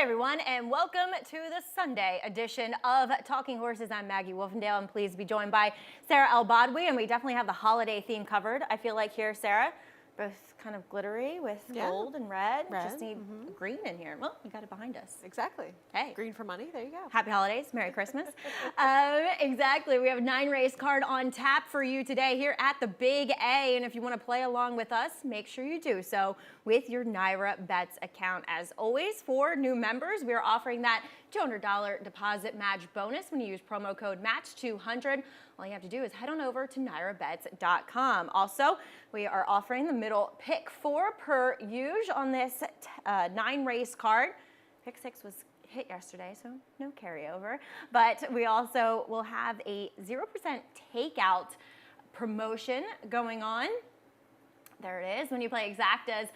everyone, and welcome to the Sunday edition of Talking Horses. I'm Maggie Wolfendale. I'm pleased to be joined by Sarah El-Badwi, and we definitely have the holiday theme covered. I feel like here, Sarah, both kind of glittery with gold and red. Just need green in here. Well, you got it behind us. Exactly. Hey. Green for money. There you go. Happy holidays. Merry Christmas. Exactly. We have a 9-race card on tap for you today here at the Big A. And if you want to play along with us, make sure you do so with your NYRA Bets account. As always, for new members, we are offering that $200 deposit match bonus when you use promo code MATCH200. All you have to do is head on over to nyrabets.com. Also, we are offering the middle pick 4 per usual on this 9-race card. Pick 6 was hit yesterday, so no carryover. But we also will have a 0% takeout promotion going on. There it is, when you play Exactas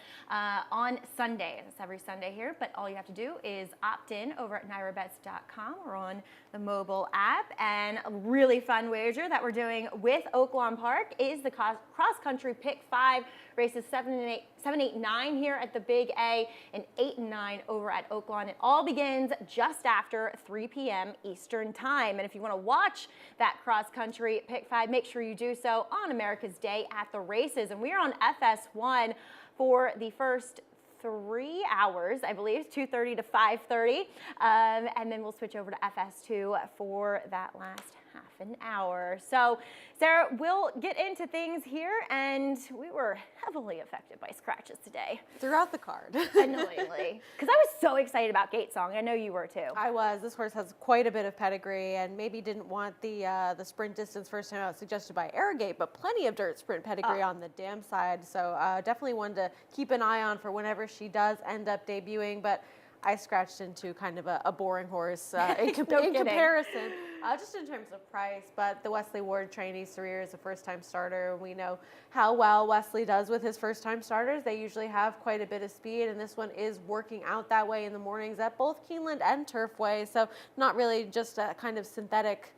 on Sunday. It's every Sunday here, but all you have to do is opt in over at nyrabets.com or on the mobile app. And a really fun wager that we're doing with Oaklawn Park is the cross-country pick 5, races 7, 8, 9 here at the Big A, and 8 and 9 over at Oaklawn. It all begins just after 3 p.m. Eastern time. And if you want to watch that cross-country pick 5, make sure you do so on America's Day at the races. And we are on FS1 for the first 3 hours, I believe, 2:30 to 5:30, and then we'll switch over to FS2 for that last half an hour. So, Sarah, we'll get into things here, and we were heavily affected by scratches today. Throughout the card. Annoyingly. Because I was so excited about Gate Song. I know you were too. I was. This horse has quite a bit of pedigree and maybe didn't want the sprint distance first time out suggested by Arrogate, but plenty of dirt sprint pedigree on the dam side. So definitely one to keep an eye on for whenever she does end up debuting. But I scratched into kind of a boring horse in comparison, just in terms of price. But the Wesley Ward trainee, Sarir, is a first-time starter. We know how well Wesley does with his first-time starters. They usually have quite a bit of speed, and this one is working out that way in the mornings at both Keeneland and Turfway. So not really just a kind of synthetic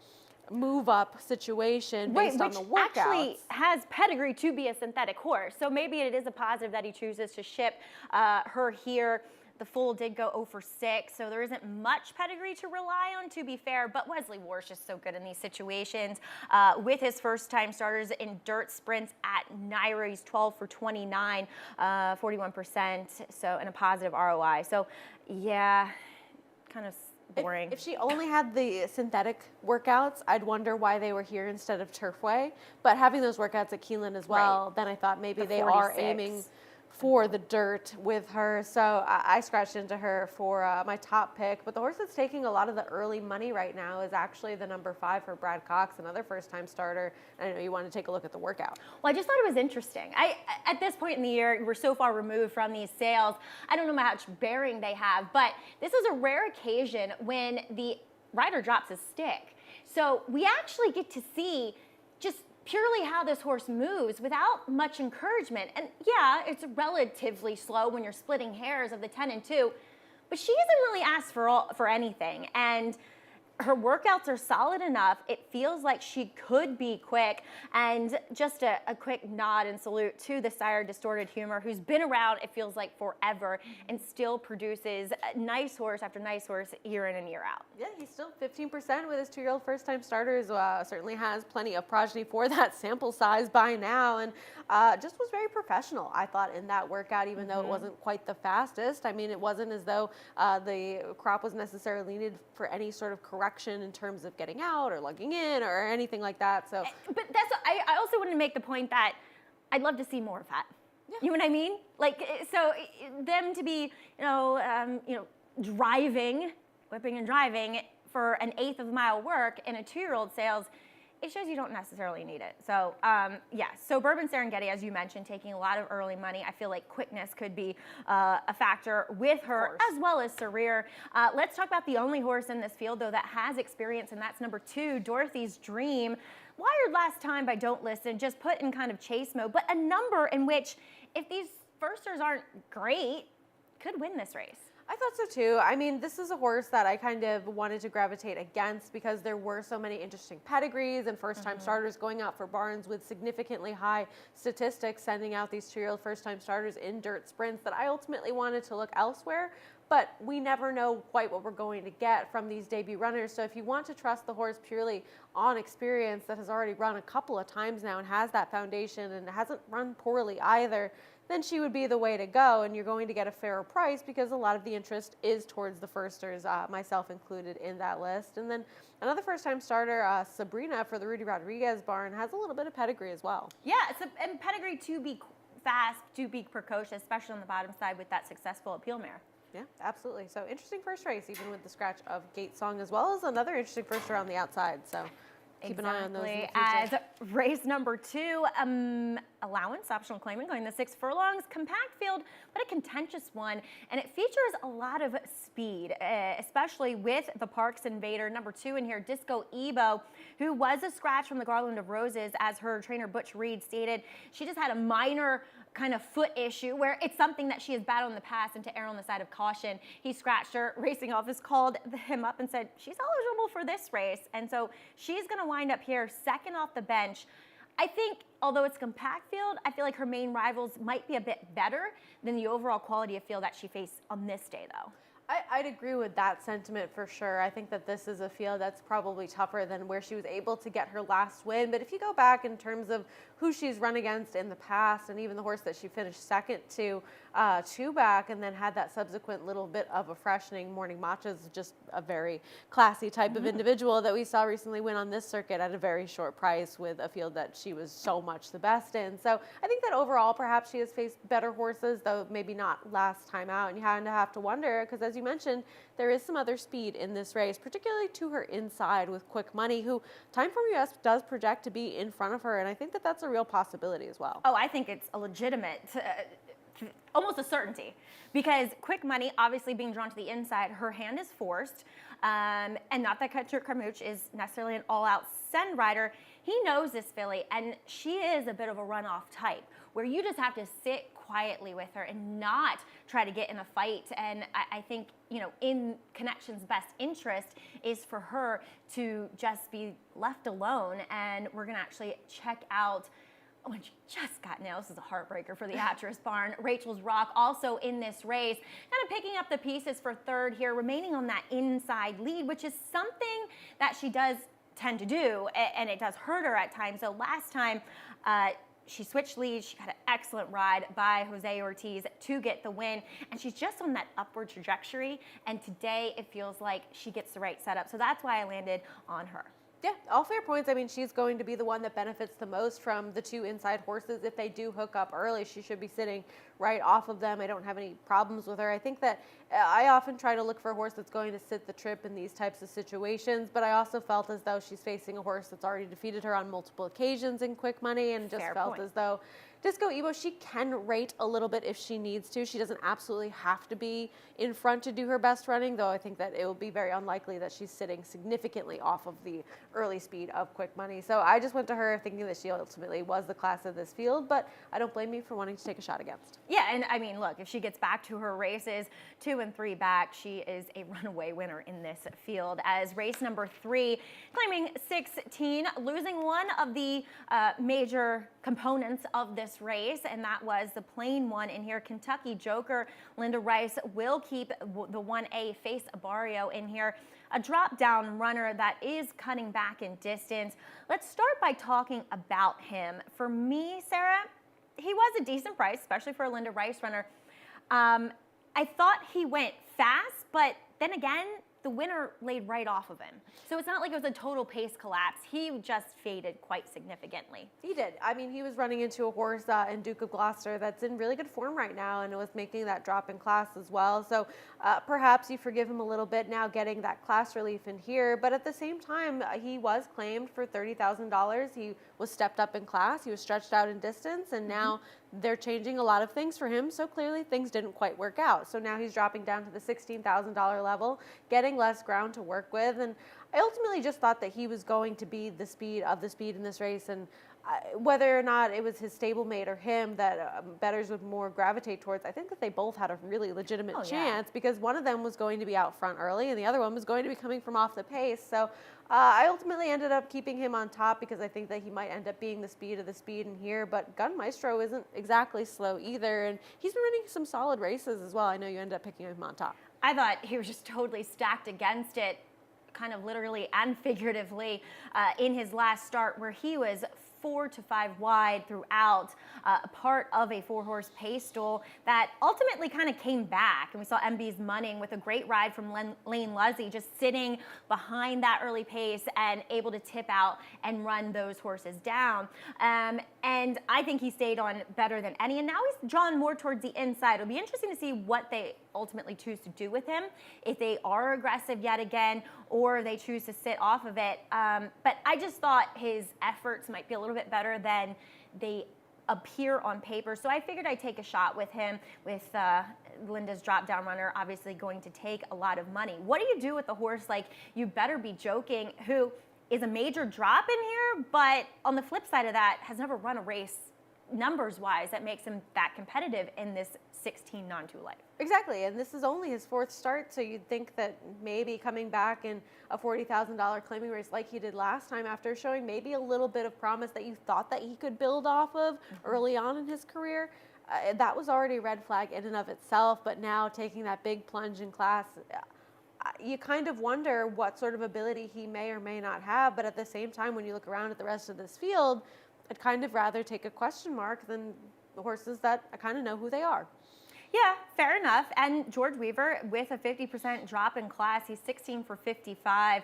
move-up situation based on the workouts. Which actually has pedigree to be a synthetic horse. So maybe it is a positive that he chooses to ship her here. The foal did go 0 for 6, so there isn't much pedigree to rely on, to be fair, but Wesley Ward's just so good in these situations. With his first-time starters in dirt sprints at NYRA, he's 12 for 29, 41%, so, and a positive ROI. So, yeah, kind of boring. If she only had the synthetic workouts, I'd wonder why they were here instead of Turfway. But having those workouts at Keeneland as well, then I thought maybe they are aiming for the dirt with her. So I scratched into her for my top pick. But the horse that's taking a lot of the early money right now is actually the number 5 for Brad Cox, another first-time starter. And I know you want to take a look at the workout. Well, I just thought it was interesting. At this point in the year, we're so far removed from these sales. I don't know how much bearing they have, but this is a rare occasion when the rider drops a stick. So we actually get to see just purely how this horse moves without much encouragement. And yeah, it's relatively slow when you're splitting hairs of the 10 and 2, but she hasn't really asked for anything. And her workouts are solid enough. It feels like she could be quick. And just a quick nod and salute to the sire Distorted Humor, who's been around, it feels like, forever and still produces nice horse after nice horse year in and year out. Yeah, he's still 15% with his 2-year-old first-time starters. Certainly has plenty of progeny for that sample size by now, and just was very professional, I thought, in that workout, even though it wasn't quite the fastest. I mean, it wasn't as though the crop was necessarily needed for any sort of correction in terms of getting out or lugging in or anything like that. So, but I also want to make the point that I'd love to see more of that. Yeah. You know what I mean? Like, so them to be, driving, whipping and driving for an 1/8 of a mile work in a 2-year-old sales, it shows you don't necessarily need it. So, so Bourbon Serengeti, as you mentioned, taking a lot of early money. I feel like quickness could be a factor with her, as well as Sarir. Let's talk about the only horse in this field, though, that has experience, and that's number 2, Dorothy's Dream. Wired last time by Don't Listen, just put in kind of chase mode, but a number in which, if these firsters aren't great, could win this race. I thought so too. I mean, this is a horse that I kind of wanted to gravitate against because there were so many interesting pedigrees and first-time starters going out for barns with significantly high statistics, sending out these 2-year-old first-time starters in dirt sprints that I ultimately wanted to look elsewhere. but we never know quite what we're going to get from these debut runners. So if you want to trust the horse purely on experience that has already run a couple of times now and has that foundation and hasn't run poorly either, then she would be the way to go, and you're going to get a fairer price because a lot of the interest is towards the firsters, myself included in that list. And then another first-time starter, Sabrina for the Rudy Rodriguez barn, has a little bit of pedigree as well. Yeah, and pedigree to be fast, to be precocious, especially on the bottom side with that successful appeal mare. Yeah, absolutely. So interesting first race, even with the scratch of Gate Song, as well as another interesting first around the outside. So keep an eye on those in the future. As race number 2, allowance, optional claimant, going the 6 furlongs, compact field, but a contentious one. And it features a lot of speed, especially with the Parks Invader, number 2 in here, Disco Ebo, who was a scratch from the Garland of Roses, as her trainer Butch Reed stated. She just had a minor kind of foot issue where it's something that she has battled in the past, and to err on the side of caution, he scratched her. Racing Office called him up and said she's eligible for this race, and so she's going to wind up here second off the bench. I think, although it's a compact field, I feel like her main rivals might be a bit better than the overall quality of field that she faced on this day, though. I'd agree with that sentiment for sure. I think that this is a field that's probably tougher than where she was able to get her last win. But if you go back in terms of who she's run against in the past, and even the horse that she finished second to, two back, and then had that subsequent little bit of a freshening, Morning Matcha is just a very classy type of individual that we saw recently win on this circuit at a very short price with a field that she was so much the best in. So I think that overall, perhaps she has faced better horses, though maybe not last time out. And you kind of have to wonder, because as you mentioned, there is some other speed in this race, particularly to her inside with Quick Money, who Time From US does project to be in front of her, and I think that that's a real possibility as well. Oh, I think it's a legitimate, almost a certainty, because Quick Money, obviously being drawn to the inside, her hand is forced, and not that Kutcher Carmouche is necessarily an all-out send rider. He knows this filly, and she is a bit of a runoff type, where you just have to sit quietly with her and not try to get in a fight. And I think, you know, in Connection's best interest is for her to just be left alone. And we're going to actually check out when she just got nailed. This is a heartbreaker for the Actress Barn. Rachel's Rock also in this race, kind of picking up the pieces for third here, remaining on that inside lead, which is something that she does tend to do, and it does hurt her at times. So last time, she switched leads. She got an excellent ride by Jose Ortiz to get the win, and she's just on that upward trajectory, and today it feels like she gets the right setup. So that's why I landed on her. Yeah, all fair points. I mean, she's going to be the one that benefits the most from the two inside horses. If they do hook up early, she should be sitting right off of them. I don't have any problems with her. I think that I often try to look for a horse that's going to sit the trip in these types of situations, but I also felt as though she's facing a horse that's already defeated her on multiple occasions in Quick Money, and just felt as though Disco Ebo, she can rate a little bit if she needs to. She doesn't absolutely have to be in front to do her best running, though I think that it will be very unlikely that she's sitting significantly off of the early speed of Quick Money. So I just went to her thinking that she ultimately was the class of this field, but I don't blame you for wanting to take a shot against. Yeah, and I mean, look, if she gets back to her races 2 and 3 back, she is a runaway winner in this field. As race number 3, claiming 16, losing one of the major components of this race, and that was the plain one in here. Kentucky Joker, Linda Rice will keep the 1A Face Barrio in here. A drop down runner that is cutting back in distance. Let's start by talking about him. For me, Sarah, he was a decent price, especially for a Linda Rice runner. I thought he went fast, but then again, the winner laid right off of him. So it's not like it was a total pace collapse. He just faded quite significantly. He did. I mean, he was running into a horse in Duke of Gloucester that's in really good form right now, and it was making that drop in class as well. So perhaps you forgive him a little bit now getting that class relief in here. But at the same time, he was claimed for $30,000. He was stepped up in class. He was stretched out in distance, and now they're changing a lot of things for him. So clearly things didn't quite work out. So now he's dropping down to the $16,000 level, getting less ground to work with. And I ultimately just thought that he was going to be the speed of the speed in this race. And whether or not it was his stablemate or him that bettors would more gravitate towards, I think that they both had a really legitimate chance, because one of them was going to be out front early and the other one was going to be coming from off the pace. So I ultimately ended up keeping him on top because I think that he might end up being the speed of the speed in here. But Gun Maestro isn't exactly slow either, and he's been running some solid races as well. I know you ended up picking him on top. I thought he was just totally stacked against it, kind of literally and figuratively, in his last start, where he was 4 to 5 wide throughout, a part of a 4-horse pace duel that ultimately kind of came back. And we saw MB's Munning with a great ride from Lane Luzzy, just sitting behind that early pace and able to tip out and run those horses down. And I think he stayed on better than any. And now he's drawn more towards the inside. It'll be interesting to see what they ultimately choose to do with him, if they are aggressive yet again, or they choose to sit off of it. But I just thought his efforts might be a little bit better than they appear on paper. So I figured I'd take a shot with him, with Linda's drop down runner, obviously going to take a lot of money. What do you do with a horse like You Better Be Joking, who is a major drop in here, but on the flip side of that, has never run a race numbers-wise that makes him that competitive in this 16 non-2 life? Exactly, and this is only his 4th start, so you'd think that maybe coming back in a $40,000 claiming race like he did last time, after showing maybe a little bit of promise that you thought that he could build off of early on in his career, that was already a red flag in and of itself. But now taking that big plunge in class, you kind of wonder what sort of ability he may or may not have. But at the same time, when you look around at the rest of this field, I'd kind of rather take a question mark than the horses that I kind of know who they are. Yeah, fair enough. And George Weaver with a 50% drop in class. He's 16 for 55.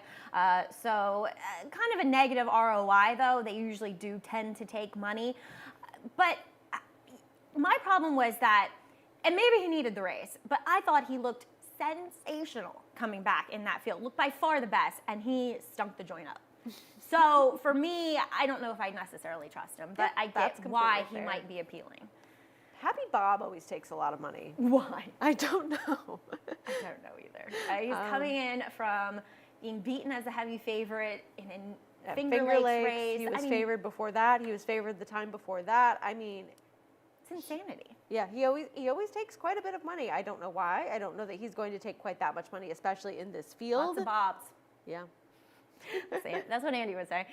So kind of a negative ROI, though. They usually do tend to take money. But my problem was that, and maybe he needed the race, but I thought he looked sensational coming back in that field. Looked by far the best, and he stunk the joint up. So for me, I don't know if I necessarily trust him, but I get why he might be appealing. Happy Bob always takes a lot of money. Why? I don't know. I don't know either. He's coming in from being beaten as a heavy favorite in a Finger Lakes race. He was favored before that. He was favored the time before that. I mean, it's insanity. Yeah, he always takes quite a bit of money. I don't know why. I don't know that he's going to take quite that much money, especially in this field. Lots of Bobs. Yeah. That's what Andy would say.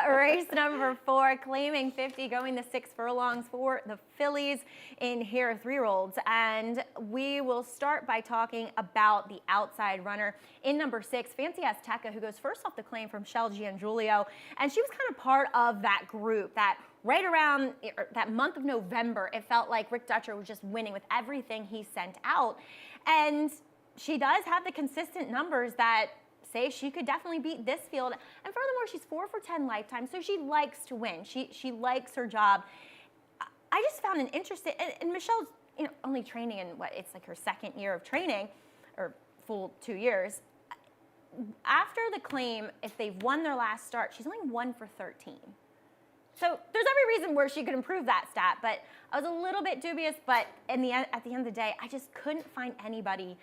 Race number 4, claiming 50, going the 6 furlongs for the fillies in here, 3-year-olds. And we will start by talking about the outside runner in number 6, Fancy Azteca, who goes first off the claim from Shell Giangiulio. And she was kind of part of that group that right around that month of November, it felt like Rick Dutcher was just winning with everything he sent out. And she does have the consistent numbers that say she could definitely beat this field. And furthermore, she's 4 for 10 lifetime, so she likes to win. She likes her job. I just found an interesting, and Michelle's only training in it's like her 2nd year of training, or full 2 years. After the claim, if they've won their last start, she's only 1 for 13. So there's every reason where she could improve that stat, but I was a little bit dubious. But at the end of the day, I just couldn't find anybody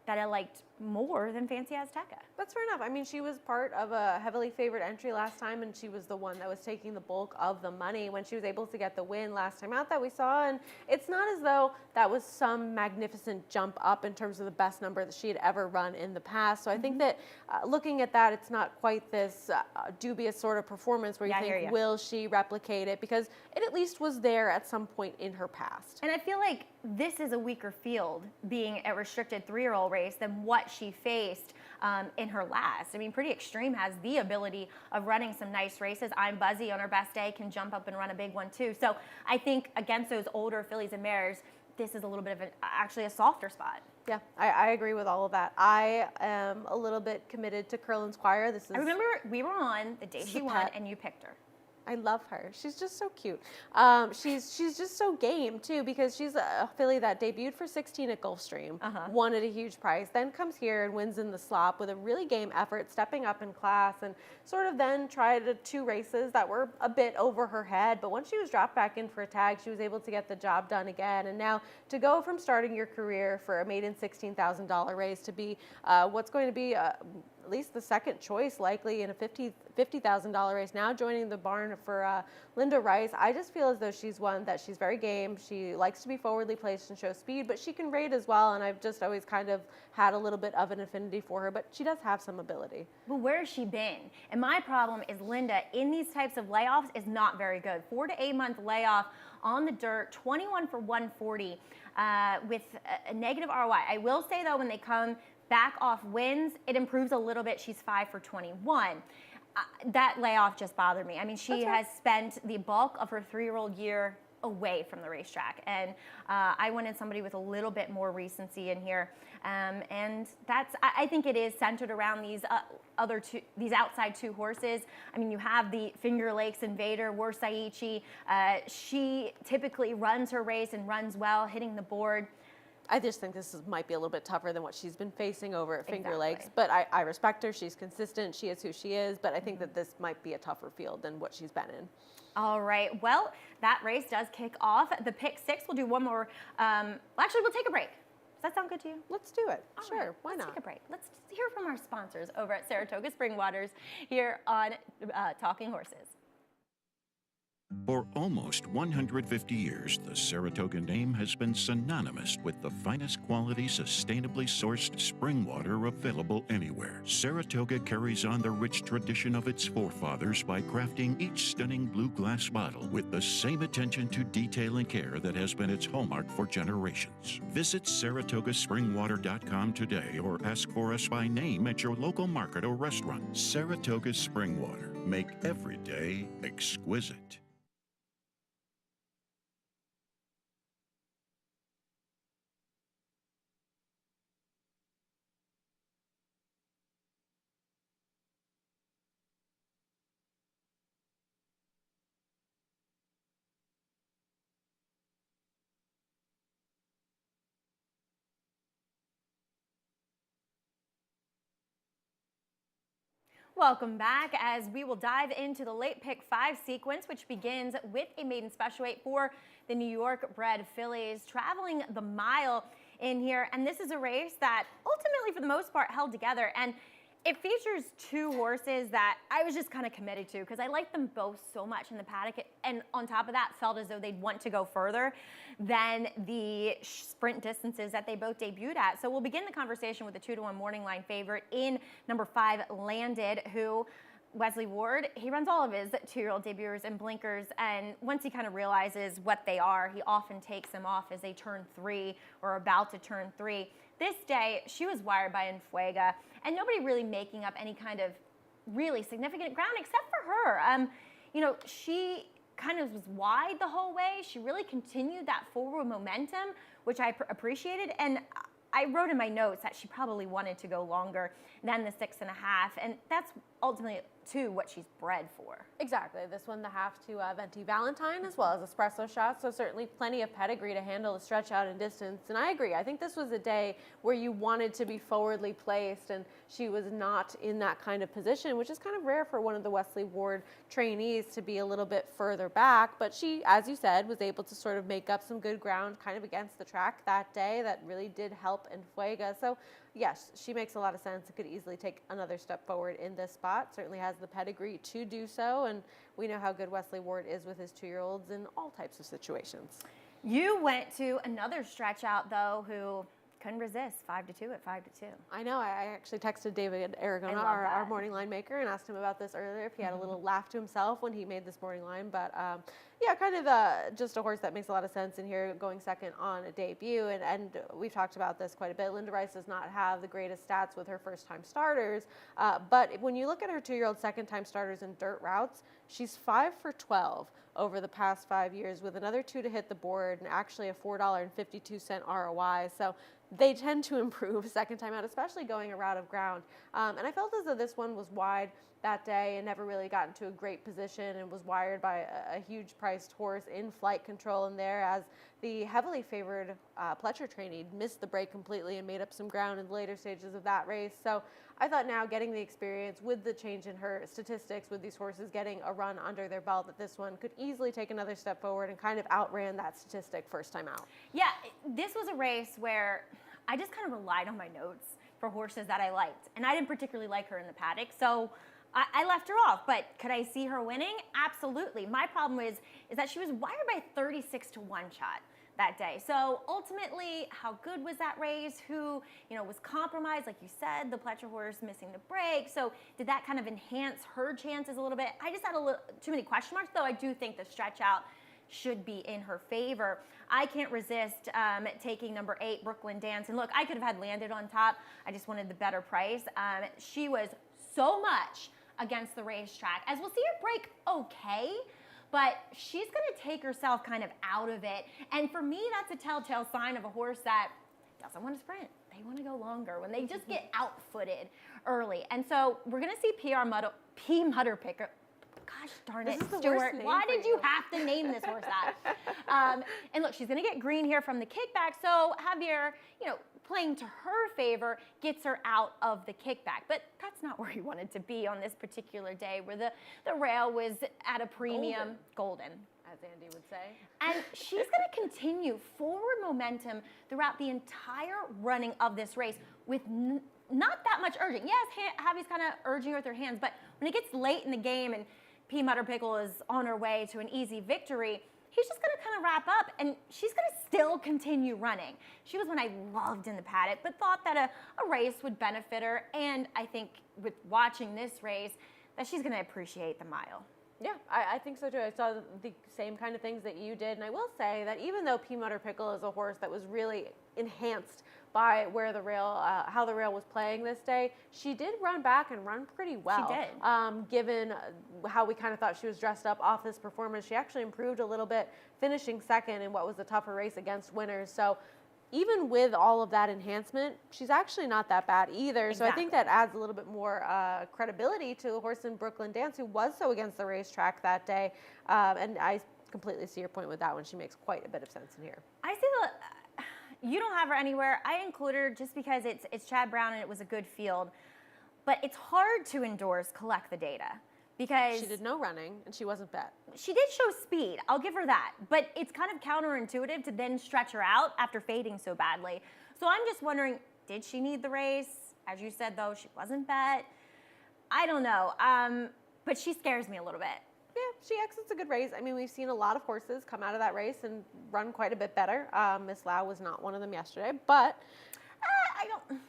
that I liked more than Fancy Azteca. That's fair enough. I mean, she was part of a heavily favored entry last time, and she was the one that was taking the bulk of the money when she was able to get the win last time out that we saw. And it's not as though that was some magnificent jump up in terms of the best number that she had ever run in the past. So I think that looking at that, it's not quite this dubious sort of performance where you think, will she replicate it? Because it at least was there at some point in her past. And I feel like this is a weaker field, being a restricted 3-year-old race, than what she faced in her last. I mean, Pretty Extreme has the ability of running some nice races. I'm Buzzy on her best day can jump up and run a big one too. So I think against those older fillies and mares, this is a little bit of actually a softer spot. Yeah, I agree with all of that. I am a little bit committed to Curlin's Choir. I remember we were on the day she won and you picked her. I love her. She's just so cute. She's just so game too, because she's a filly that debuted for 16 at Gulfstream, won at a huge price, then comes here and wins in the slop with a really game effort, stepping up in class, and sort of then tried 2 races that were a bit over her head. But once she was dropped back in for a tag, she was able to get the job done again. And now to go from starting your career for a maiden $16,000 race to be what's going to be at least the second choice likely in a $50,000 race. Now joining the barn for Linda Rice. I just feel as though she's one that she's very game. She likes to be forwardly placed and show speed, but she can rate as well. And I've just always kind of had a little bit of an affinity for her, but she does have some ability. But where has she been? And my problem is Linda in these types of layoffs is not very good. 4 to 8 month layoff on the dirt, 21 for 140 with a negative ROI. I will say though, when they come back off wins, it improves a little bit. She's 5 for 21. That layoff just bothered me. I mean, she has spent the bulk of her 3-year-old year away from the racetrack, and I wanted somebody with a little bit more recency in here, and I think it is centered around these these outside 2 horses. I mean, you have the Finger Lakes Invader, Warsaichi. She typically runs her race and runs well, hitting the board. I just think might be a little bit tougher than what she's been facing over at Finger Exactly. Lakes, but I respect her. She's consistent. She is who she is, but I think that this might be a tougher field than what she's been in. All right, well, that race does kick off. The pick 6, we'll do one more. Actually, we'll take a break. Does that sound good to you? Let's do it. All Sure, right, why let's not? take a break. Let's hear from our sponsors over at Saratoga Spring Waters here on Talking Horses. For almost 150 years, the Saratoga name has been synonymous with the finest quality, sustainably sourced spring water available anywhere. Saratoga carries on the rich tradition of its forefathers by crafting each stunning blue glass bottle with the same attention to detail and care that has been its hallmark for generations. Visit SaratogaSpringwater.com today or ask for us by name at your local market or restaurant. Saratoga Spring Water. Make every day exquisite. Welcome back as we will dive into the late pick 5 sequence, which begins with a maiden special weight for the New York bred fillies traveling the mile in here. And this is a race that ultimately, for the most part, held together. And it features 2 horses that I was just kind of committed to because I like them both so much in the paddock. And on top of that, felt as though they'd want to go further than the sprint distances that they both debuted at. So we'll begin the conversation with the 2-to-1 morning line favorite in number 5, Landed, who Wesley Ward, he runs all of his 2-year-old debuters in blinkers, and once he kind of realizes what they are, he often takes them off as they turn 3 or are about to turn 3. This day, she was wired by Enfuega, and nobody really making up any kind of really significant ground except for her. You know, she kind of was wide the whole way. She really continued that forward momentum, which I appreciated, and I wrote in my notes that she probably wanted to go longer than the 6.5, and that's ultimately to what she's bred for. Exactly. This one, the half to Venti Valentine, as well as espresso shots. So certainly plenty of pedigree to handle the stretch out and distance. And I agree. I think this was a day where you wanted to be forwardly placed, and she was not in that kind of position, which is kind of rare for one of the Wesley Ward trainees to be a little bit further back. But she, as you said, was able to sort of make up some good ground kind of against the track that day. That really did help Enfuega. So yes, she makes a lot of sense. It could easily take another step forward in this spot. Certainly has the pedigree to do so, and we know how good Wesley Ward is with his 2-year-olds in all types of situations. You went to another stretch out, though, who couldn't resist 5-2 at 5-2. I know. I actually texted David Aragona, our morning line maker, and asked him about this earlier, if he had a little laugh to himself when he made this morning line. But yeah, kind of just a horse that makes a lot of sense in here, going second on a debut. And we've talked about this quite a bit. Linda Rice does not have the greatest stats with her first-time starters. But when you look at her 2-year-old second-time starters in dirt routes, she's 5 for 12 over the past 5 years, with another 2 to hit the board and actually a $4.52 ROI. So they tend to improve second time out, especially going a route of ground. And I felt as though this one was wide that day and never really got into a great position, and was wired by a huge priced horse in flight control in there, as the heavily favored Pletcher trainee missed the break completely and made up some ground in the later stages of that race. So I thought now, getting the experience with the change in her statistics with these horses getting a run under their belt, that this one could easily take another step forward and kind of outran that statistic first time out. Yeah, this was a race where I just kind of relied on my notes for horses that I liked. And I didn't particularly like her in the paddock, so I left her off. But could I see her winning? Absolutely. My problem is that she was wired by 36 to 1 shot that day. So ultimately, how good was that race? Who, was compromised, like you said, the Pletcher horse missing the break. So did that kind of enhance her chances a little bit? I just had a little too many question marks, though I do think the stretch out should be in her favor. I can't resist taking number 8, Brooklyn Dance. And look, I could have had Landed on top. I just wanted the better price. She was so much against the racetrack. As we'll see her break okay, but she's going to take herself kind of out of it. And for me, that's a telltale sign of a horse that doesn't want to sprint. They want to go longer when they just get out-footed early. And so we're going to see P. Mutter Picker. Gosh darn it, Stuart. Why did you have to name this horse that? And look, she's going to get green here from the kickback. So Javier, playing to her favor gets her out of the kickback. But that's not where he wanted to be on this particular day, where the rail was at a premium. Golden, as Andy would say. And she's going to continue forward momentum throughout the entire running of this race with not that much urging. Yes, Javi's kind of urging her with her hands, but when it gets late in the game and P. Mutter Pickle is on her way to an easy victory, he's just going to kind of wrap up, and she's going to still continue running. She was one I loved in the paddock, but thought that a race would benefit her, and I think with watching this race that she's going to appreciate the mile. Yeah, I think so too. I saw the same kind of things that you did, and I will say that even though P. Mutter Pickle is a horse that was really enhanced by where the rail, how the rail was playing this day, she did run back and run pretty well. She did. Given how we kind of thought she was dressed up off this performance, she actually improved a little bit, finishing second in what was a tougher race against winners. So even with all of that enhancement, she's actually not that bad either. Exactly. So I think that adds a little bit more credibility to the horse in Brooklyn Dance, who was so against the racetrack that day. And I completely see your point with that one. She makes quite a bit of sense in here. I see you don't have her anywhere. I include her just because it's Chad Brown and it was a good field. But it's hard to endorse collect the data because she did no running and she wasn't bet. She did show speed. I'll give her that. But it's kind of counterintuitive to then stretch her out after fading so badly. So I'm just wondering, did she need the race? As you said, though, she wasn't bet. I don't know. But she scares me a little bit. Yeah, she exits a good race. I mean, we've seen a lot of horses come out of that race and run quite a bit better. Miss Lau was not one of them yesterday, but I don't.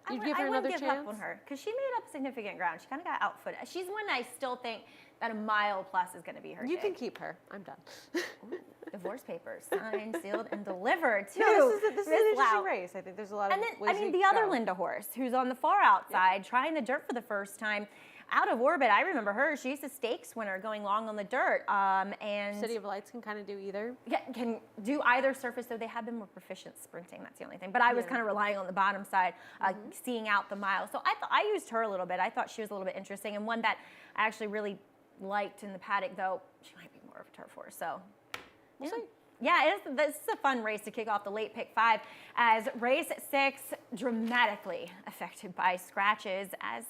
You'd give her another chance? I wouldn't give up on her because she made up significant ground. She kind of got outfooted. She's one I still think that a mile plus is going to be her. You day. can keep her. I'm done. Ooh, divorce papers signed, sealed, and delivered to this is an interesting Lau. race. I think there's a lot and of then, ways I mean, you the other go. Linda horse who's on the far outside trying the dirt for the first time. Out of orbit, I remember her. She's a stakes winner going long on the dirt. And City of Lights can kind of do either. Yeah, can do either surface, though they have been more proficient sprinting. That's the only thing. But I was kind of relying on the bottom side, seeing out the mile. So I used her a little bit. I thought she was a little bit interesting, and one that I actually really liked in the paddock, though she might be more of a turf horse. So We'll see. yeah, this is a fun race to kick off the late pick 5 as race 6 dramatically affected by scratches as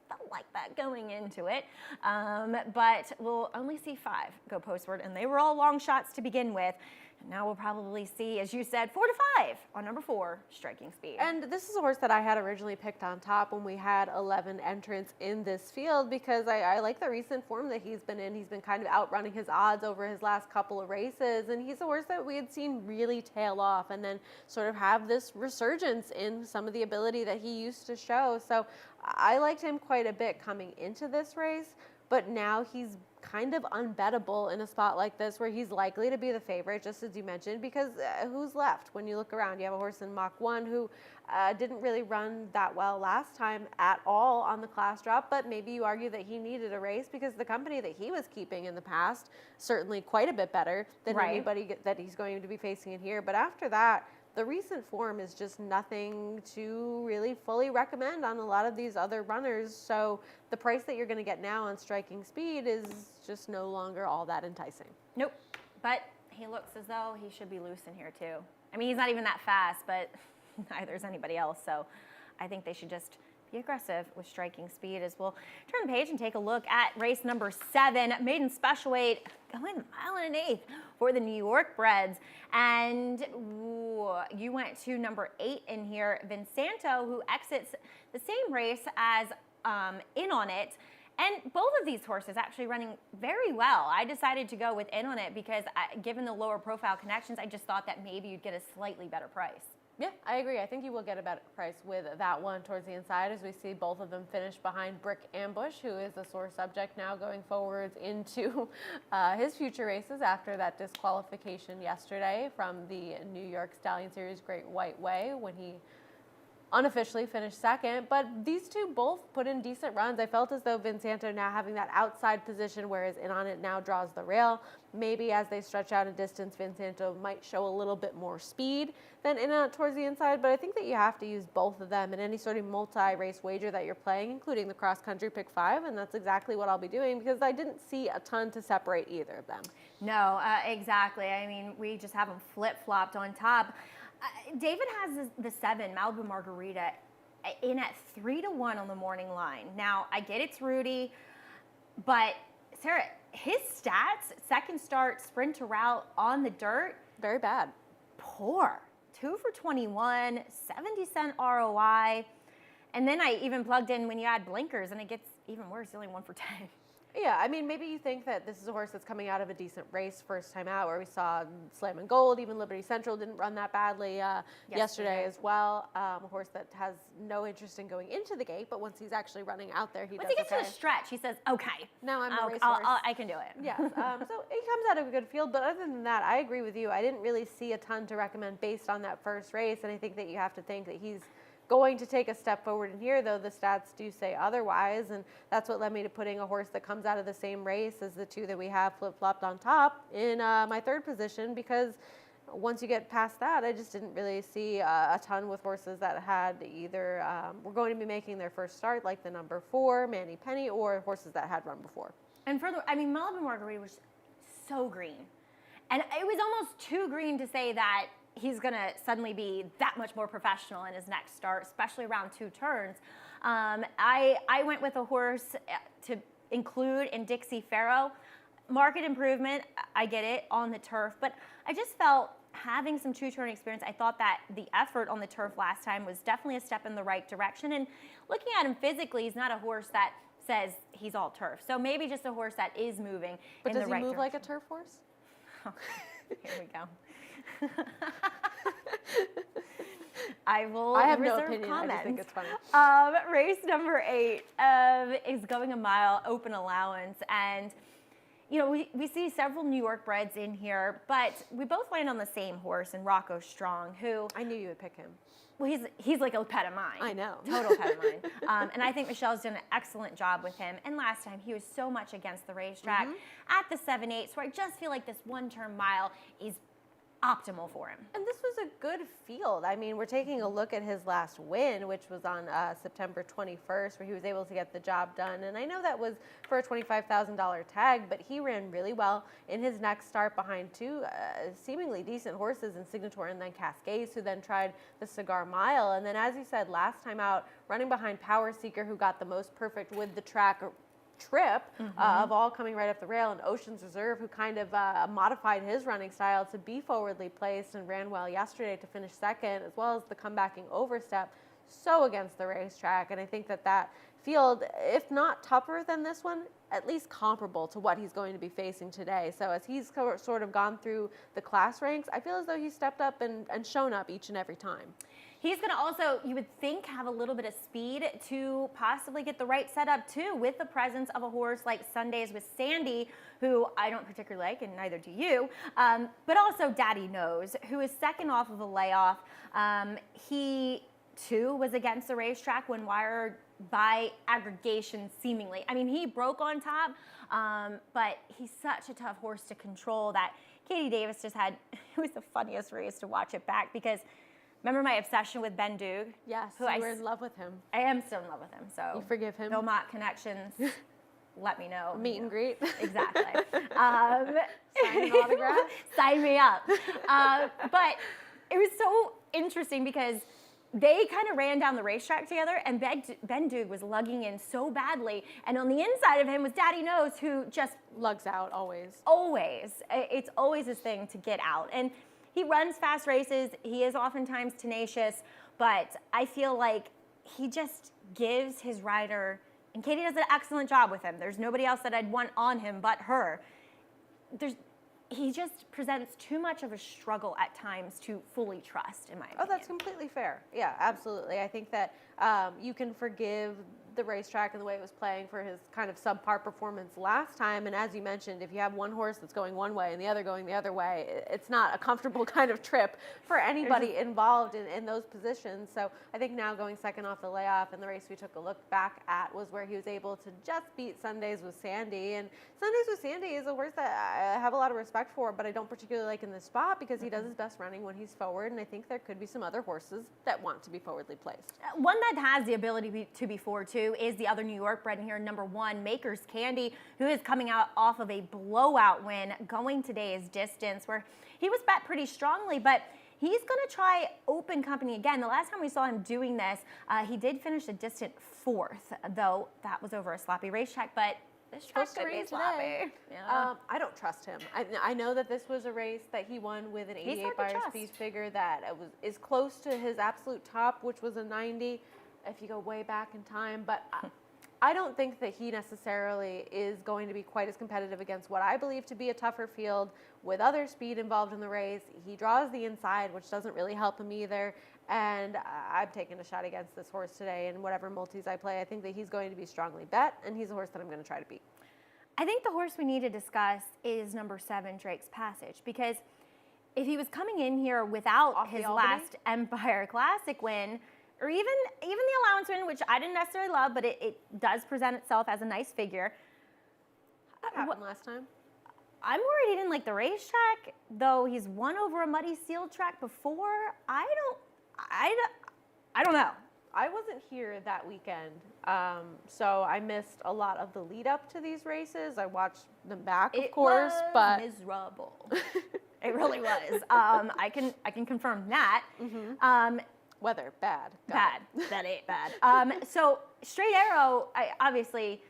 felt like that going into it, but we'll only see 5 go postward, and they were all long shots to begin with. And now we'll probably see, as you said, 4 to 5 on number 4, Striking Speed. And this is a horse that I had originally picked on top when we had 11 entrants in this field because I like the recent form that he's been in. He's been kind of outrunning his odds over his last couple of races, and he's a horse that we had seen really tail off and then sort of have this resurgence in some of the ability that he used to show. So I liked him quite a bit coming into this race, but now he's kind of unbettable in a spot like this where he's likely to be the favorite, just as you mentioned, because who's left when you look around? You have a horse in Mach 1 who didn't really run that well last time at all on the class drop, but maybe you argue that he needed a race because the company that he was keeping in the past, certainly quite a bit better than anybody that he's going to be facing in here. But after that, the recent form is just nothing to really fully recommend on a lot of these other runners. So the price that you're going to get now on Striking Speed is just no longer all that enticing. Nope, but he looks as though he should be loose in here too. I mean, he's not even that fast, but neither is anybody else. So I think they should just be aggressive with striking speed. As we'll turn the page and take a look at race number 7, maiden special weight, going a mile and an eighth for the New York breds. And you went to number 8 in here, Vinsanto, who exits the same race as In On It. And both of these horses actually running very well. I decided to go with In On It because given the lower profile connections, I just thought that maybe you'd get a slightly better price. Yeah, I agree. I think you will get a better price with that one towards the inside, as we see both of them finish behind Brick Ambush, who is a sore subject now going forwards into his future races after that disqualification yesterday from the New York Stallion Series Great White Way when he unofficially finished second. But these two both put in decent runs. I felt as though Vinsanto now having that outside position, whereas In On It now draws the rail. Maybe as they stretch out a distance, Vinsanto might show a little bit more speed than In On It towards the inside. But I think that you have to use both of them in any sort of multi-race wager that you're playing, including the cross-country pick 5. And that's exactly what I'll be doing because I didn't see a ton to separate either of them. No, exactly. I mean, we just have them flip-flopped on top. David has the 7, Malibu Margarita, in at 3-1 on the morning line. Now, I get it's Rudy, but Sarah, his stats, second start, sprint to route on the dirt, Very bad. poor. 2 for 21, 70-cent ROI. And then I even plugged in when you add blinkers, and it gets even worse, only 1 for 10. Yeah, I mean, maybe you think that this is a horse that's coming out of a decent race first time out, where we saw Slam and Gold, even Liberty Central didn't run that badly yesterday as well. A horse that has no interest in going into the gate, but once he's actually running out there, Once he gets to the stretch, he says, okay, Now I'm a racehorse. I can do it. Yes, so he comes out of a good field, but other than that, I agree with you. I didn't really see a ton to recommend based on that first race, and I think that you have to think that he's going to take a step forward in here, though the stats do say otherwise, and that's what led me to putting a horse that comes out of the same race as the two that we have flip-flopped on top in my third position, because once you get past that, I just didn't really see a ton with horses that had either were going to be making their first start, like the number 4, Manny Penny, or horses that had run before. And further, I mean, Malibu Margarita was so green. And it was almost too green to say that he's going to suddenly be that much more professional in his next start, especially around 2 turns. I went with a horse to include in Dixie Farrow. Market improvement, I get it, on the turf, but I just felt having some 2-turn experience, I thought that the effort on the turf last time was definitely a step in the right direction. And looking at him physically, he's not a horse that says he's all turf. So maybe just a horse that is moving But in the right direction. does he move like a turf horse? Here we go. I have no reserve opinion. comments. I just think it's funny. Race number 8 is going a mile, open allowance, and you know we see several New York breds in here, but we both land on the same horse in Rocco Strong, who I knew you would pick him. well, he's like a pet of mine. I know. Total pet of mine. And I think Michelle's done an excellent job with him. And last time he was so much against the racetrack at the 7-8, so I just feel like this 1-turn mile is optimal for him. And this was a good field. I mean, we're taking a look at his last win, which was on September 21st, where he was able to get the job done. And I know that was for a $25,000 tag, but he ran really well in his next start behind 2 seemingly decent horses in Signator and then Cascades, who then tried the Cigar Mile. And then, as you said, last time out, running behind Power Seeker, who got the most perfect with the track trip of all coming right up the rail, and Ocean's Reserve, who kind of modified his running style to be forwardly placed and ran well yesterday to finish second, as well as the comebacking overstep, so against the racetrack. And I think that that field, if not tougher than this one, at least comparable to what he's going to be facing today. So as he's sort of gone through the class ranks, I feel as though he's stepped up and shown up each and every time. He's going to also, you would think, have a little bit of speed to possibly get the right setup, too, with the presence of a horse like Sundays with Sandy, who I don't particularly like, and neither do you, but also Daddy Knows, who is second off of a layoff. He, too, was against the racetrack when wired by aggregation, seemingly. I mean, he broke on top, but he's such a tough horse to control that Katie Davis just had, it was the funniest race to watch it back, because remember my obsession with Ben Doog? Yes, who you were in love with him. I am still in love with him. So You forgive him? Philmont Connections, let me know. Meet and greet. Exactly. Sign an autograph? Sign me up. But it was so interesting because they kind of ran down the racetrack together, and Ben Duke was lugging in so badly. And on the inside of him was Daddy Nose, who just Lugs out always. it's always his thing to get out. And he runs fast races. He is oftentimes tenacious, but I feel like he just gives his rider, and Katie does an excellent job with him. There's nobody else that I'd want on him but her. He just presents too much of a struggle at times to fully trust, in my opinion. Oh, that's completely fair. Yeah, absolutely. I think that you can forgive the racetrack and the way it was playing for his kind of subpar performance last time. And as you mentioned, if you have one horse that's going one way and the other going the other way, it's not a comfortable kind of trip for anybody involved in those positions. So I think now going second off the layoff, and the race we took a look back at was where he was able to just beat Sundays with Sandy. And Sundays with Sandy is a horse that I have a lot of respect for, but I don't particularly like in this spot because he does his best running when he's forward. And I think there could be some other horses that want to be forwardly placed. One that has the ability to be forward too is the other New York bred in here, number 1, Maker's Candy, who is coming out off of a blowout win going today's distance, where he was bet pretty strongly, but he's going to try Open Company again. The last time we saw him doing this, he did finish a distant 4th, though that was over a sloppy racetrack, but this track could be sloppy. Yeah. I don't trust him. I know that this was a race that he won with an 88 buyer speed figure that is close to his absolute top, which was a 90 if you go way back in time. But I don't think that he necessarily is going to be quite as competitive against what I believe to be a tougher field with other speed involved in the race. He draws the inside, which doesn't really help him either. And I've taken a shot against this horse today, and whatever multis I play, I think that he's going to be strongly bet, and he's a horse that I'm going to try to beat. I think the horse we need to discuss is number 7, Drake's Passage, because if he was coming in here without his last Empire Classic win, or even the allowance win, which I didn't necessarily love, but it does present itself as a nice figure. What happened last time? I'm worried he didn't like the racetrack, though he's won over a muddy sealed track before. I don't know. I wasn't here that weekend, so I missed a lot of the lead up to these races. I watched them back, of course, but miserable. It really was. I can confirm that. Mm-hmm. Weather bad. Bad. That ain't bad. So Straight Arrow, obviously,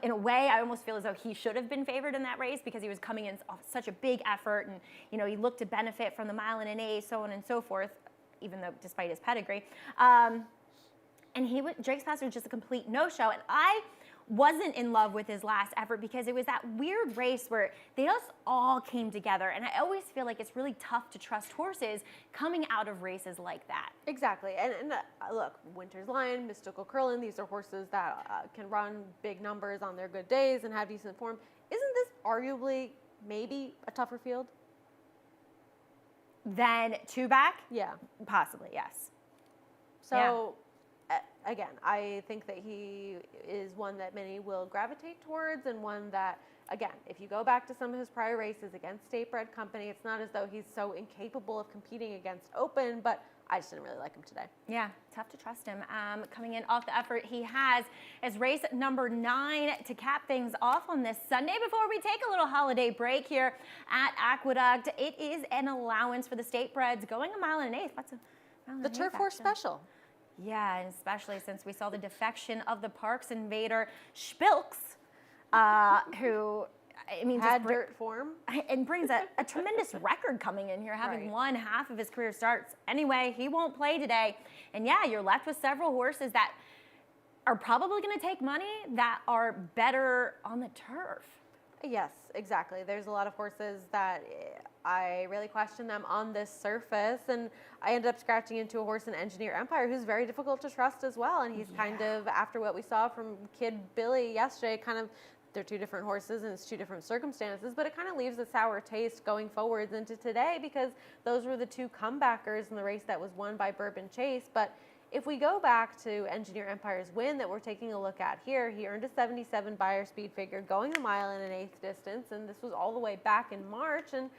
in a way, I almost feel as though he should have been favored in that race because he was coming in off such a big effort, and he looked to benefit from the mile and an 8, so on and so forth, even though despite his pedigree. And Drake's Passage was just a complete no-show, and I wasn't in love with his last effort because it was that weird race where they just all came together, and I always feel like it's really tough to trust horses coming out of races like that. Exactly, and look, Winter's Lion, Mystical Curlin, these are horses that can run big numbers on their good days and have decent form. Isn't this arguably maybe a tougher field? Than 2 back? Yeah. Possibly, yes. So, again, I think that he is one that many will gravitate towards, and one that, again, if you go back to some of his prior races against State Bred Company, it's not as though he's so incapable of competing against Open, but I just didn't really like him today. Yeah, tough to trust him. Coming in off the effort he has as race number 9 to cap things off on this Sunday before we take a little holiday break here at Aqueduct. It is an allowance for the State Breds going a mile and an 8th. What's a mile and The an Turf 8th, Horse actually? Special. Yeah, and especially since we saw the defection of the Parks invader Spilks, who, I mean, had dirt form. And brings a tremendous record coming in here, having won half of his career starts. Anyway, he won't play today. And yeah, you're left with several horses that are probably going to take money that are better on the turf. Yes, exactly. There's a lot of horses that I really question them on this surface, and I ended up scratching into a horse in Engineer Empire who's very difficult to trust as well, and he's kind of, after what we saw from Kid Billy yesterday, kind of, they're 2 different horses and it's 2 different circumstances, but it kind of leaves a sour taste going forwards into today because those were the 2 comebackers in the race that was won by Bourbon Chase. But if we go back to Engineer Empire's win that we're taking a look at here, he earned a 77 buyer speed figure going a mile and an 8th distance, and this was all the way back in March, and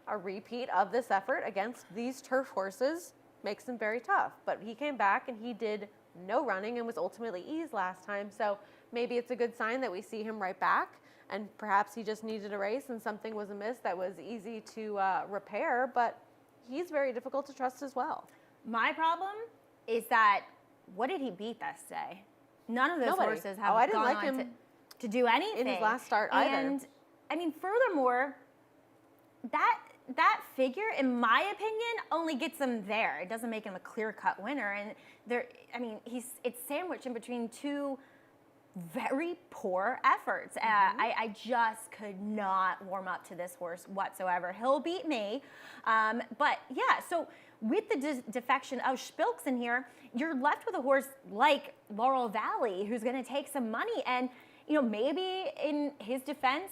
a repeat of this effort against these turf horses makes him very tough. But he came back and he did no running and was ultimately eased last time, so maybe it's a good sign that we see him right back, and perhaps he just needed a race and something was amiss that was easy to repair, but he's very difficult to trust as well. My problem is that what did he beat this day? None of those Nobody. horses have I didn't gone like on him to do anything in his last start either. And I mean, furthermore, that figure, in my opinion, only gets him there. It doesn't make him a clear-cut winner. And it's sandwiched in between two very poor efforts. I just could not warm up to this horse whatsoever. He'll beat me. But yeah, so with the defection of Spilks in here, you're left with a horse like Laurel Valley, who's going to take some money. And, maybe in his defense,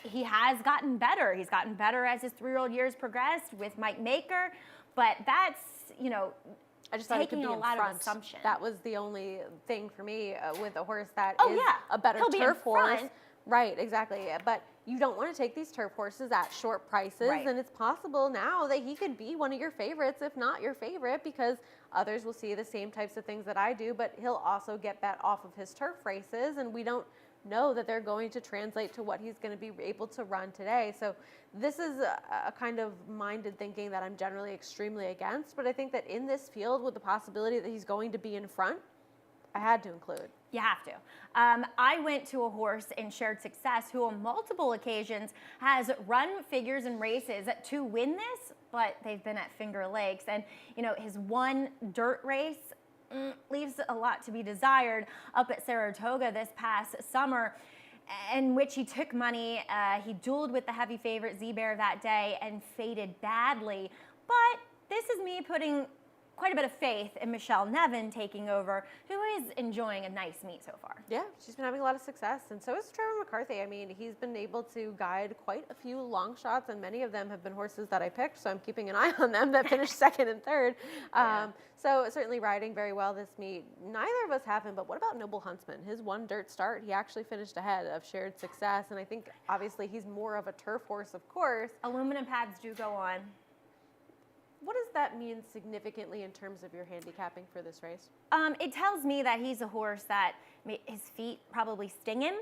he has gotten better. He's gotten better as his 3-year-old years progressed with Mike Maker. But that's, I just thought it could taking be a in lot front. of assumption. That was the only thing for me with a horse that Oh, is yeah. a better He'll be in turf horse. front. Right, exactly. But you don't want to take these turf horses at short prices, Right. and it's possible now that he could be one of your favorites, if not your favorite, because others will see the same types of things that I do, but he'll also get bet off of his turf races, and we don't know that they're going to translate to what he's going to be able to run today. So this is a kind of minded thinking that I'm generally extremely against, but I think that in this field, with the possibility that he's going to be in front, I had to include. You have to. I went to a horse in Shared Success who on multiple occasions has run figures and races to win this, but they've been at Finger Lakes. And, his one dirt race leaves a lot to be desired up at Saratoga this past summer, in which he took money. He dueled with the heavy favorite Z-Bear that day and faded badly. But this is me putting quite a bit of faith in Michelle Nevin taking over, who is enjoying a nice meet so far. Yeah, she's been having a lot of success, and so is Trevor McCarthy. I mean, he's been able to guide quite a few long shots, and many of them have been horses that I picked, so I'm keeping an eye on them that finished second and third. Yeah. So certainly riding very well this meet. Neither of us have him, but what about Noble Huntsman? His one dirt start, he actually finished ahead of Shared Success, and I think obviously he's more of a turf horse, of course. Aluminum pads do go on. What does that mean significantly in terms of your handicapping for this race? It tells me that he's a horse that his feet probably sting him,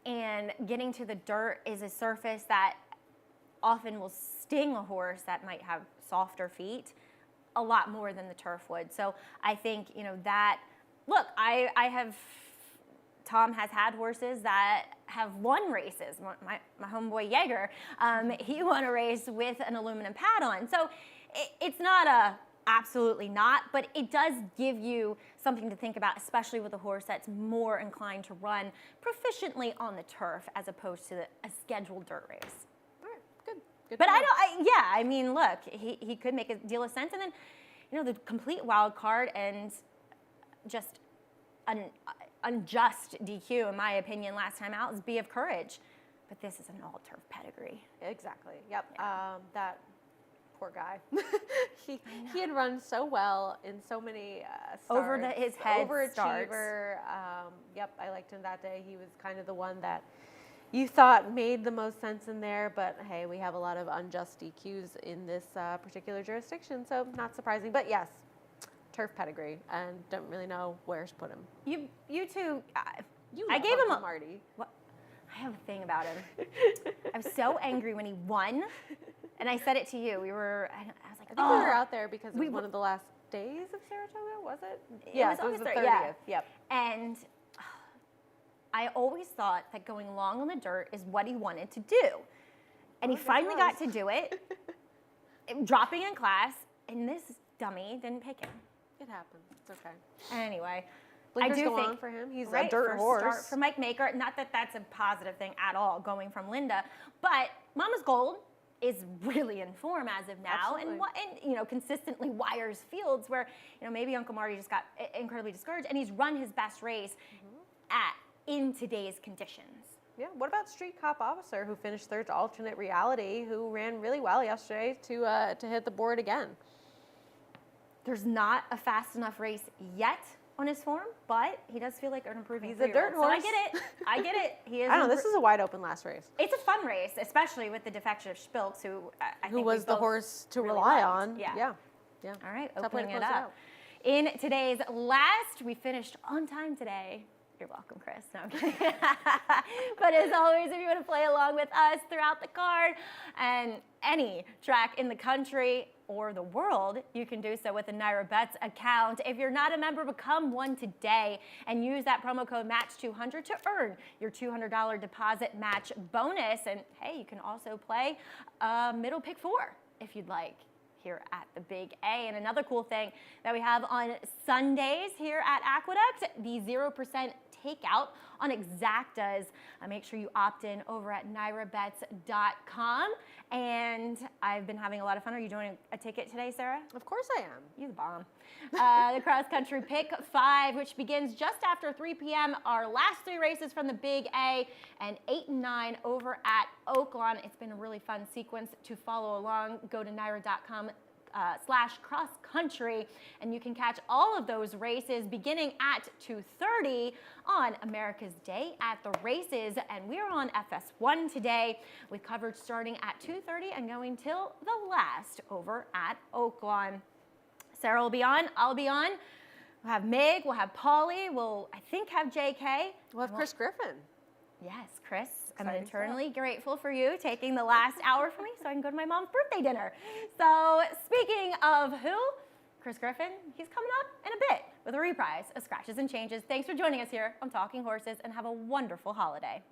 and getting to the dirt is a surface that often will sting a horse that might have softer feet a lot more than the turf would. So I think, that, look, Tom has had horses that have won races. My homeboy Jaeger, he won a race with an aluminum pad on. So it's not absolutely not, but it does give you something to think about, especially with a horse that's more inclined to run proficiently on the turf as opposed to a scheduled dirt race. All right, good. But look, he could make a deal of sense. And then, the complete wild card and just an unjust DQ, in my opinion, last time out is Be of Courage. But this is an all-turf pedigree. Exactly, yep. Yeah. That poor guy. he had run so well in so many starts. His head Overachiever. starts. Yep, I liked him that day. He was kind of the one that you thought made the most sense in there, but hey, we have a lot of unjust DQs in this particular jurisdiction, so not surprising. But yes, turf pedigree, and don't really know where to put him. You two, You I love gave him Uncle a Marty. What? I have a thing about him. I was so angry when he won, and I said it to you. I was like, I think we were out there because it was one of the last days of Saratoga, was it? Yeah, it was the 30th. yeah. Yep. And I always thought that going long on the dirt is what he wanted to do. And he Well, finally it got was. to do it, dropping in class, and this dummy didn't pick him. It happens. It's okay. Anyway, Blinkers I do go think on for him. He's right, a dirt first horse. start for Mike Maker. Not that that's a positive thing at all, going from Linda, but Mama's Gold is really in form as of now, Absolutely. and consistently wires fields where maybe Uncle Marty just got incredibly discouraged, and he's run his best race in today's conditions. Yeah. What about Street Cop Officer, who finished third to Alternate Reality, who ran really well yesterday to hit the board again? There's not a fast enough race yet on his form, but he does feel like an improving He's a dirt 3-year-old. So I horse. get it. I get it. He is. I don't know. This is a wide open last race. It's a fun race, especially with the defection of Spilks, who I Who think was we the both horse to really rely liked. on? Yeah. Yeah. All right, Tough way to opening it close it up. out. In today's last, we finished on time today. You're welcome, Chris. No, I'm kidding. But as always, if you want to play along with us throughout the card and any track in the country, or the world, you can do so with a Naira Bets account. If you're not a member, become one today and use that promo code MATCH200 to earn your $200 deposit match bonus. And hey, you can also play middle pick 4 if you'd like here at the Big A. And another cool thing that we have on Sundays here at Aqueduct, the 0% takeout on Exactas. Make sure you opt in over at NairaBets.com. And I've been having a lot of fun. Are you doing a ticket today, Sarah? Of course I am. You the bomb. The cross country pick 5, which begins just after 3 p.m. Our last 3 races from the Big A, and 8 and 9 over at Oaklawn. It's been a really fun sequence to follow along. Go to Naira.com /cross country, and you can catch all of those races beginning at 2:30 on America's Day at the Races. And we're on FS1 today with coverage starting at 2:30 and going till the last over at Oaklawn. Sarah will be on, I'll be on. We'll have Meg, we'll have Polly, we'll, I think, have JK. We'll have Chris Griffin. Yes, Chris, I'm Exciting eternally grateful for you taking the last hour for me so I can go to my mom's birthday dinner. So speaking of who, Chris Griffin, he's coming up in a bit with a reprise of Scratches and Changes. Thanks for joining us here on Talking Horses, and have a wonderful holiday.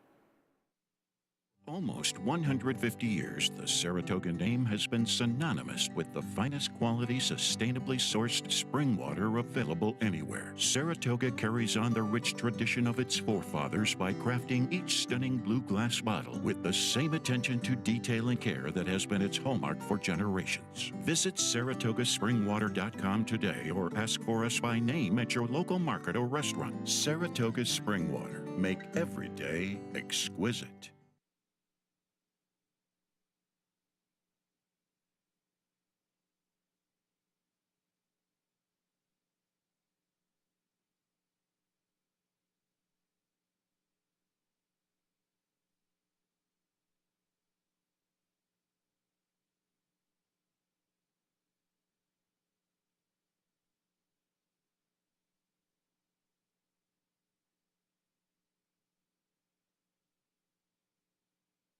Almost 150 years, the Saratoga name has been synonymous with the finest quality, sustainably sourced spring water available anywhere. Saratoga carries on the rich tradition of its forefathers by crafting each stunning blue glass bottle with the same attention to detail and care that has been its hallmark for generations. Visit SaratogaSpringwater.com today or ask for us by name at your local market or restaurant. Saratoga Spring Water. Make every day exquisite.